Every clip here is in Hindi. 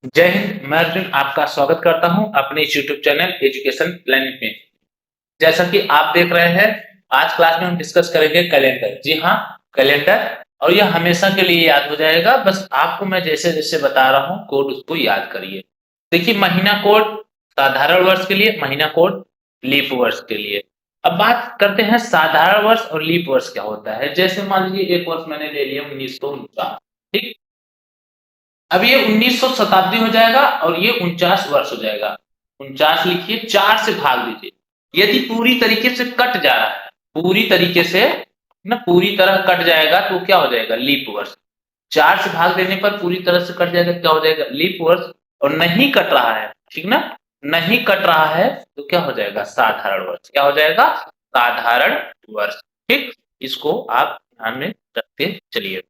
जय हिंद। मैं अर्जुन आपका स्वागत करता हूं अपने इस यूट्यूब चैनल एजुकेशन प्लेनेट में। जैसा कि आप देख रहे हैं, आज क्लास में हम डिस्कस करेंगे कैलेंडर। जी हाँ, कैलेंडर। और यह हमेशा के लिए याद हो जाएगा, बस आपको मैं जैसे जैसे बता रहा हूँ कोड उसको याद करिए। देखिए, महीना कोड साधारण वर्ष के लिए, महीना कोड लीप वर्ष के लिए। अब बात करते हैं साधारण वर्ष और लीप वर्ष क्या होता है। जैसे मान लीजिए एक वर्ष मैंने ले लिया 1949। ठीक, अब ये 1900 शताब्दी हो जाएगा और ये 49 वर्ष हो जाएगा। 49 लिखिए, 4 से भाग दीजिए। यदि पूरी तरीके से कट जा रहा है, पूरी तरीके से ना पूरी तरह कट जाएगा तो क्या हो जाएगा? लीप वर्ष। 4 से भाग देने पर पूरी तरह से कट जाएगा, क्या हो जाएगा? लीप वर्ष। और नहीं कट रहा है, ठीक ना, नहीं कट रहा है तो क्या हो जाएगा? साधारण वर्ष। क्या हो जाएगा? साधारण वर्ष। ठीक, इसको आप ध्यान में रखते चलिए।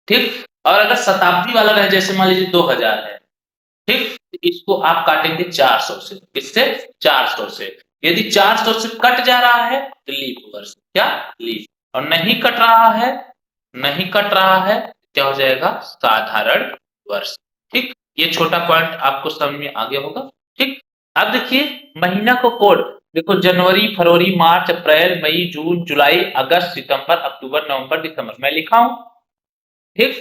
ठीक, और अगर शताब्दी वाला रहे, जैसे मान लीजिए 2000 है, ठीक, तो इसको आप काटेंगे 400 से। किससे? 400 से। यदि 400 से कट जा रहा है तो लीप वर्ष। क्या? लीप। और नहीं कट रहा है, नहीं कट रहा है, क्या हो जाएगा? साधारण वर्ष। ठीक, ये छोटा पॉइंट आपको समझ में आ गया होगा। ठीक, अब देखिए महीना को कोड। देखो, जनवरी, फरवरी, मार्च, अप्रैल, मई, जून, जुलाई, अगस्त, सितंबर, अक्टूबर, नवंबर, दिसंबर मैं लिखा हूं। ठीक,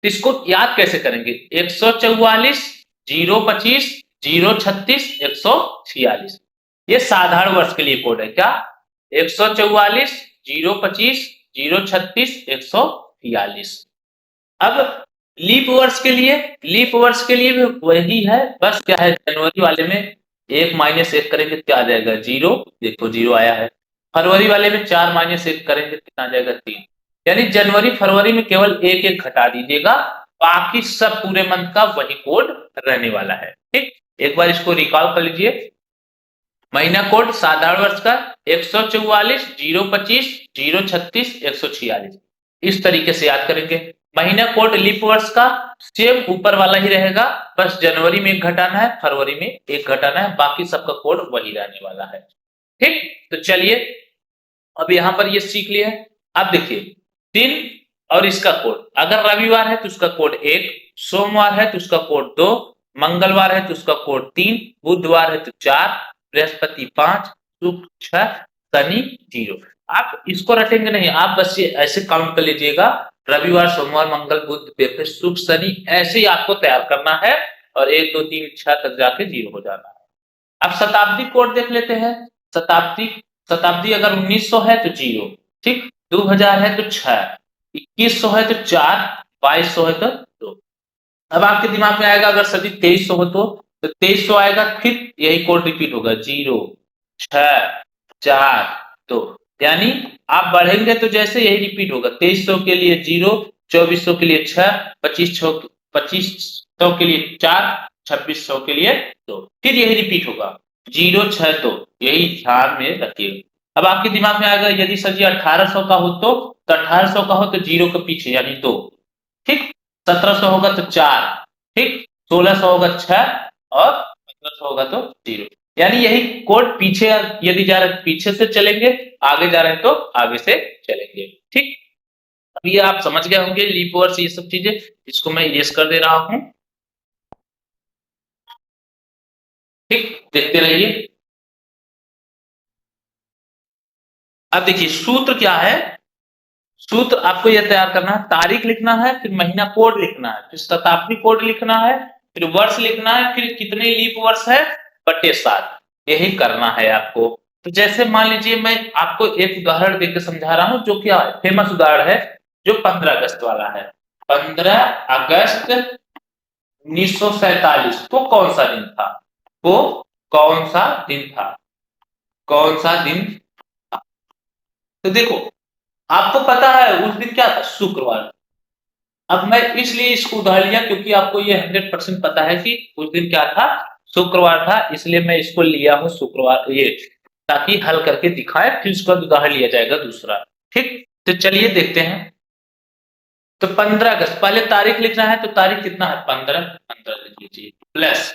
तो इसको याद कैसे करेंगे? 144, 025, 036, 146। ये साधारण वर्ष के लिए कोड है। क्या? 144, 025, 036, 146। अब लीप वर्ष के लिए, लीप वर्ष के लिए भी वही है, बस क्या है, जनवरी वाले में एक माइनस एक करेंगे क्या आ जाएगा? जीरो। देखो जीरो आया है। फरवरी वाले में चार माइनस एक करेंगे कितना आ जाएगा? तीन। यानी जनवरी फरवरी में केवल एक एक घटा दीजिएगा, बाकी सब पूरे मंथ का वही कोड रहने वाला है। ठीक, एक बार इसको रिकॉल कर लीजिए। महीना कोड साधारण वर्ष का 144, 025, 036, 146। इस तरीके से याद करेंगे। महीना कोड लीप वर्ष का सेम ऊपर वाला ही रहेगा, बस जनवरी में एक घटाना है, फरवरी में एक घटाना है, बाकी सबका कोड वही रहने वाला है। ठीक, तो चलिए अब यहां पर ये सीख लिया है। अब देखिए, दिन और इसका कोड। अगर रविवार है तो उसका कोड एक, सोमवार है तो उसका कोड दो, मंगलवार है तो उसका कोड तीन, बुधवार है तो चार, बृहस्पति पांच, शुक्र छह, शनि जीरो। आप इसको रटेंगे नहीं, आप बस ये ऐसे काउंट कर लीजिएगा। रविवार, सोमवार, मंगल, बुध, बृहस्पति, शुक्र, शनि, ऐसे ही आपको तैयार करना है और एक दो तीन छह तक जाके जीरो हो जाना है। अब शताब्दी कोड देख लेते हैं। शताब्दी, शताब्दी अगर 1900 है तो जीरो। ठीक, 2000 है तो छह, 2100 है तो चार, 2200 है तो दो। अब आपके दिमाग में आएगा अगर सदी 2300 हो तो 2300 आएगा, फिर यही कोड रिपीट होगा, जीरो, छह, चार, दो। यानी आप बढ़ेंगे तो जैसे यही रिपीट होगा। 2300 के लिए जीरो, 2400 के लिए छह, 2500 के लिए चार, 2600 के लिए दो, फिर यही रिपीट होगा, जीरो छह दो। यही ध्यान में रखिएगा। अब आपके दिमाग में आएगा यदि सर जी 1800 का हो तो 1800 का हो तो जीरो के पीछे यानी दो। ठीक, 1700 होगा तो चार। ठीक, 1600 होगा छह, और 1500 होगा तो जीरो। यानी यही कोड पीछे, यदि जा रहे पीछे से चलेंगे, आगे जा रहे हैं तो आगे से चलेंगे। ठीक, अब ये आप समझ गए होंगे लीप वर्ड्स, ये सब चीजें। इसको मैं इरेज कर दे रहा हूं। ठीक, देखते रहिए। अब देखिए सूत्र क्या है। सूत्र आपको यह तैयार करना है, तारीख लिखना है, फिर महीना कोड लिखना है, फिर शताब्दी कोड लिखना है, फिर वर्ष लिखना है, फिर कितने लीप वर्ष है बटे 7। यही करना है आपको। तो जैसे मान लीजिए मैं आपको एक उदाहरण देकर समझा रहा हूं, जो क्या फेमस उदाहरण है, जो 15 अगस्त वाला है। 15 अगस्त 1947 को कौन सा दिन था? वो कौन सा दिन था? कौन सा दिन था? तो देखो, आपको पता है उस दिन क्या था? शुक्रवार। अब मैं इसलिए इसको उधार लिया क्योंकि आपको ये 100% पता है कि उस दिन क्या था? शुक्रवार था, इसलिए मैं इसको लिया हूं शुक्रवार, ये ताकि हल करके दिखाए, फिर उसका उदाहरण लिया जाएगा दूसरा। ठीक, तो चलिए देखते हैं। तो 15 अगस्त, पहले तारीख लिखना है, तो तारीख कितना है? 15, 15 लिख लीजिए, प्लस।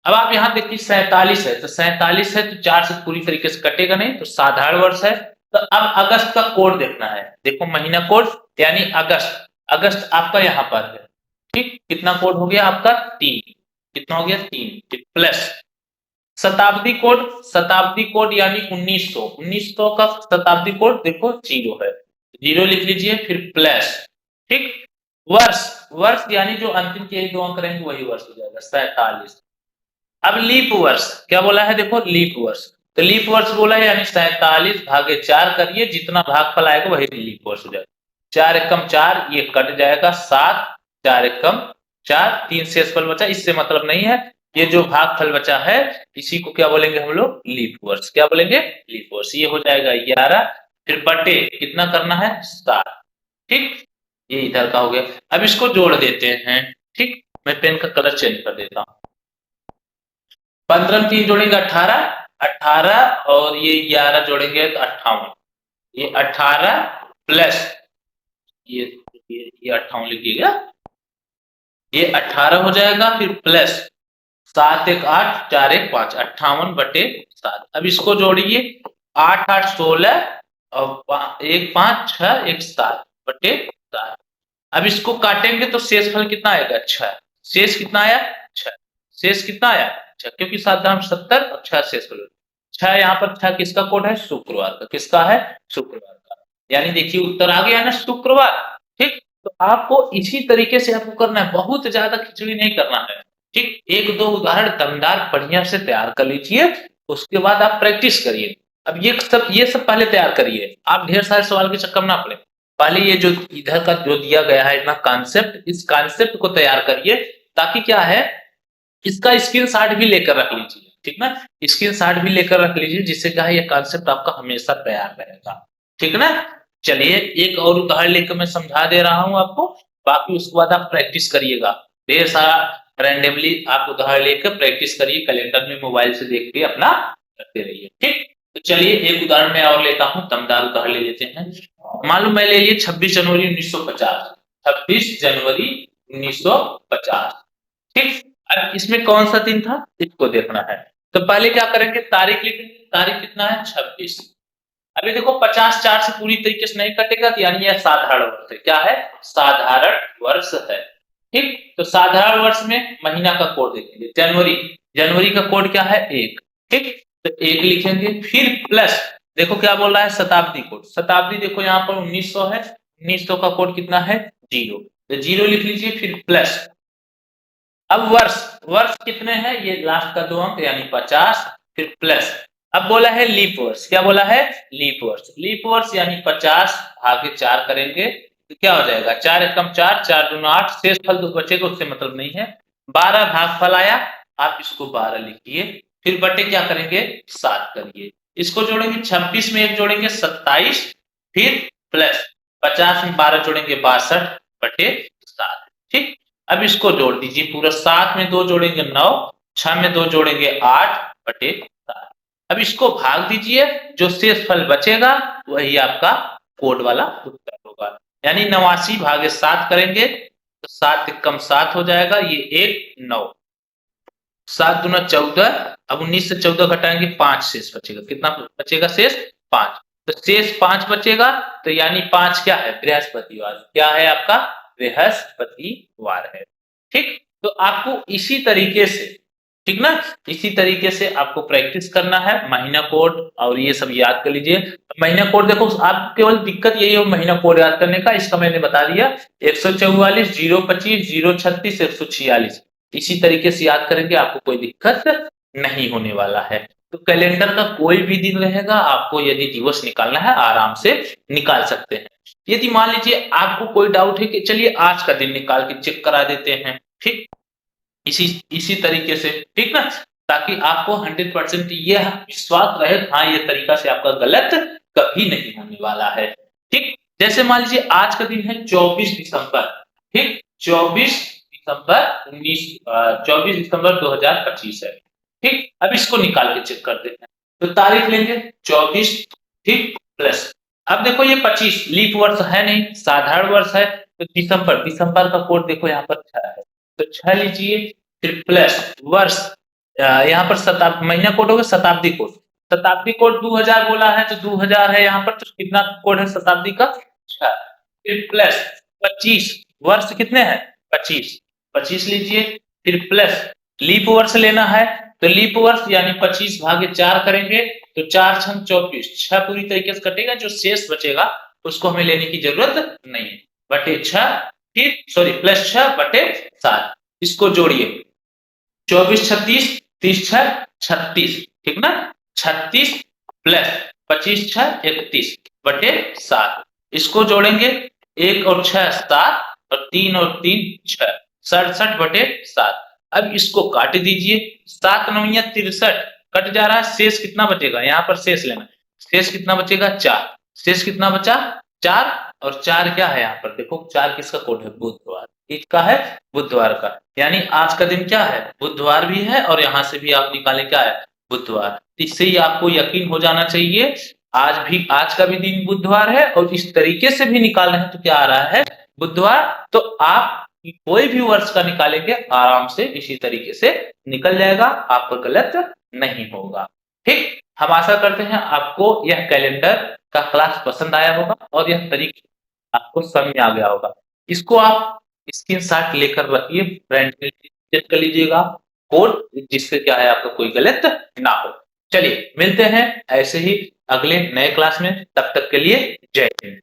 अब आप यहाँ देखिए 47 है, तो 47 है तो चार से पूरी तरीके से कटेगा नहीं, तो साधारण वर्ष है। तो अब अगस्त का कोड देखना है। देखो महीना कोड यानी अगस्त, अगस्त आपका यहाँ पर है। ठीक, कितना कोड हो गया आपका? 3। कितना हो गया 3, फिर प्लस शताब्दी कोड यानी 1900, 1900 का शताब्दी कोड देखो 0 है, 0 लिख लीजिए, फिर प्लस, ठीक। वर्ष, वर्ष यानी जो अंतिम के 2 अंक रहेंगे वही वर्ष हो जाएगा 47। अब लीप वर्ष क्या बोला है, देखो लीप वर्ष, तो लीप वर्ष बोला है यानी 47/4 करिए, जितना भागफल आएगा वही लीप वर्ष हो जाएगा। 4 एकम 4, ये कट जाएगा 7, 4 एकम 4, 3 शेषफल बचा, इससे मतलब नहीं है। ये जो भागफल बचा है इसी को क्या बोलेंगे हम लोग, लीप वर्ष। क्या बोलेंगे, लीप वर्ष। ये हो जाएगा 11, फिर बटे कितना करना है 7, ठीक। ये इधर का हो गया। अब इसको जोड़ देते हैं, ठीक। मैं पेन का कलर चेंज कर देता हूँ। 15 में 3 जोड़ेंगे 18, 18 और ये 11 जोड़ेंगे तो 58, ये 18 प्लस ये 58 लिखिएगा, ये 18 हो जाएगा, फिर प्लस 7 एक 8, 4 एक 5, 58/7। अब इसको जोड़िए, 8 8 16 और 1 5 6 1 7/7। अब इसको काटेंगे तो शेषफल कितना आएगा 6, शेष कितना आया 6, शेष कितना आया 6, क्योंकि 7 दाम 70 और 6 शेषफल 6, यहाँ पर 6 किसका कोड है, शुक्रवार का। किसका है, शुक्रवार का। यानी देखिए उत्तर आ गया ना, शुक्रवार, ठीक। तो आपको इसी तरीके से आपको करना है, बहुत ज्यादा खिचड़ी नहीं करना है, ठीक। 1 2 उदाहरण दमदार बढ़िया से तैयार कर लीजिए, उसके बाद आप प्रैक्टिस करिए। अब ये सब पहले तैयार करिए, आप ढेर सारे सवाल के चक्कर में ना पड़े। पहले ये जो इधर का जो दिया गया है इतना कॉन्सेप्ट, इस कॉन्सेप्ट को तैयार करिए, ताकि क्या है, इसका स्क्रीनशॉट भी लेकर रख लीजिए, ठीक ना। स्क्रीनशॉट भी लेकर रख लीजिए, जिससे क्या है ये कॉन्सेप्ट आपका हमेशा तैयार रहेगा, ठीक ना। चलिए एक और उदाहरण लेकर मैं समझा दे रहा हूं आपको, बाकी उसके बाद आप प्रैक्टिस करिएगा। ढेर सारा रैंडमली आप उदाहरण लेकर प्रैक्टिस करिए, कैलेंडर में मोबाइल से देख के अपना करते रहिए, ठीक। तो चलिए एक उदाहरण मैं और लेता हूं, दमदार उदाहरण ले लेते हैं। मालूम मैं ले लिए 26 जनवरी 1950, 26 जनवरी 1950, ठीक। अब इसमें कौन सा दिन था इसको देखना है, तो पहले क्या करेंगे, तारीख लिखेंगे। तारीख कितना है 26। अभी देखो 50 4 से पूरी तरीके से नहीं कटेगा, तो यानी यह साधारण वर्ष है। क्या है, साधारण वर्ष है, ठीक। तो साधारण वर्ष में महीना का कोड देखेंगे, जनवरी, जनवरी का कोड क्या है 1, ठीक। तो 1 लिखेंगे, फिर प्लस, देखो क्या बोल रहा है शताब्दी कोड, शताब्दी देखो यहाँ पर 1900 है, 1900 का कोड कितना है 0, तो 0 लिख लीजिए, फिर प्लस। अब वर्ष, वर्ष कितने हैं, ये लास्ट का 2 अंक यानी 50, फिर प्लस। अब बोला है लीप वर्ष, क्या बोला है, लीप वर्ष। लीप वर्ष यानी 50 भागे 4 करेंगे तो क्या हो जाएगा, 4 एकम 4, 4 दूना 8, शेषफल तो बचेगा उससे मतलब नहीं है। 12 भागफल आया, आप इसको 12 लिखिए, फिर बटे क्या करेंगे 7 करिए, इसको जोड़ेंगे 26 में 1 जोड़ेंगे 27, फिर प्लस 50 में 12 जोड़ेंगे 62/7, ठीक। अब इसको जोड़ दीजिए पूरा, 7 में 2 जोड़ेंगे 9, 6 में 2 जोड़ेंगे 8/7। अब इसको भाग दीजिए, जो शेषफल बचेगा वही आपका कोड वाला उत्तर होगा, यानी 89/7 करेंगे तो 7 एकम 7 हो जाएगा, ये 1 9, 7 दूना 14, अब 19 से 14 घटाएंगे 5 शेष बचेगा, कितना बचेगा शेष 5, तो शेष 5 बचेगा, तो यानी 5 क्या है बृहस्पतिवार। क्या है आपका, बृहस्पतिवार है, ठीक। तो आपको इसी तरीके से, ठीक ना, इसी तरीके से आपको प्रैक्टिस करना है, महीना कोड और ये सब याद कर लीजिए। महीना कोड देखो, आप केवल दिक्कत यही हो महीना कोड याद करने का, इसका मैंने बता दिया 144 025 036 146, इसी तरीके से याद करेंगे, आपको कोई दिक्कत नहीं होने वाला है। तो कैलेंडर का कोई भी दिन रहेगा, आपको यदि दिवस निकालना है आराम से निकाल सकते हैं। यदि मान लीजिए आपको कोई डाउट है कि चलिए आज का दिन निकाल के चेक करा देते हैं, ठीक, इसी इसी तरीके से, ठीक ना, ताकि आपको 100% ये विश्वास रहे, हाँ ये तरीका से आपका गलत कभी नहीं होने वाला है, ठीक। जैसे मान लीजिए आज का दिन है 24 दिसंबर, ठीक, 24 दिसंबर 2025 है, ठीक। अब इसको निकाल के चेक करते हैं, तो तारीख लेंगे 24, ठीक, प्लस, अब देखो ये 25 लीप वर्ष है नहीं, साधारण वर्ष है, तो दिसंबर, दिसंबर का कोड देखो यहाँ पर 6 है, तो 6 लीजिए, फिर प्लस वर्ष, यहाँ पर शताब्दी, महीना कोड होगा शताब्दी कोड, शताब्दी कोड 2000 बोला है तो 2000 है यहाँ पर, तो कितना कोड है शताब्दी का 6, फिर प्लस 25, वर्ष कितने हैं 25, 25 लीजिए, फिर प्लस लीप वर्ष लेना है तो लीप वर्ष यानी 25/4 करेंगे तो 4 छंग 24, 6 पूरी तरीके से कटेगा, जो शेष बचेगा उसको हमें लेने की जरूरत नहीं है, बटे 6 फिर सॉरी प्लस 6/7, इसको जोड़िए 24 36 30 6 36, ठीक ना, 36 प्लस 25 6 31/7, इसको जोड़ेंगे 1 और 6 7 और 3 और 3 6, 67/7। अब इसको काट दीजिए, 7 9 63 कट जा रहा है, शेष कितना बचेगा, यहाँ पर शेष लेना, शेष कितना बचेगा 4, शेष कितना बचा 4, और 4 क्या है यहाँ पर देखो, 4 किसका कोड है, बुधवार, किसका है, बुधवार का, यानी आज का दिन क्या है, बुधवार भी है, और यहाँ से भी आप निकालें क्या है, बुधवार। इससे ही आपको यकीन हो जाना चाहिए आज का भी दिन बुधवार है, और इस तरीके से भी निकाल रहे हैं तो क्या आ रहा है, बुधवार। तो आप कोई भी वर्ष का निकालेंगे आराम से इसी तरीके से निकल जाएगा, आपको गलत नहीं होगा। ठीक, हम आशा करते हैं आपको यह कैलेंडर का क्लास पसंद आया होगा और यह तरीका आपको समझ में आ गया होगा। इसको आप स्क्रीनशॉट लेकर रखिए, फ्रेंड में चेक कर लीजिएगा कोड, जिससे क्या है आपका कोई गलत ना हो। चलिए मिलते हैं ऐसे ही अगले नए क्लास में, तब तक के लिए जय हिंद।